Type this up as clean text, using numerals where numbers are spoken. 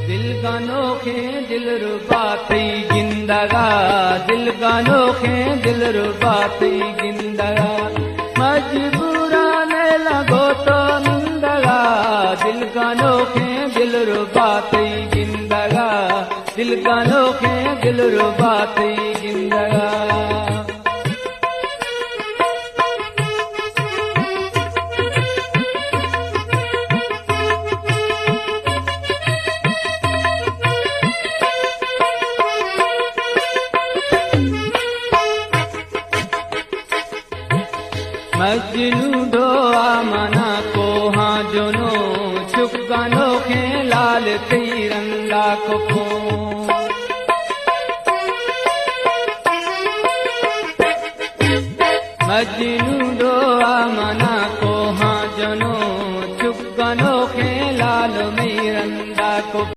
दिल गानो खे दिल रुबा थई जिंदगा, दिल गानो खे दिल रुबा थई जिंदगा, मजबूरान लगो तो निंदगा, दिल गानो खे दिल रुबा थई जिंदगा, दिल गानो खे दिल रुबा थई जिंदगा। मजनू डोआ मना को हाँ जोनो चुप गानो खे लाल तिरंगा को मजनू डोआ मना को हाँ जोनो चुप गानो खे लाल तिरंगा को।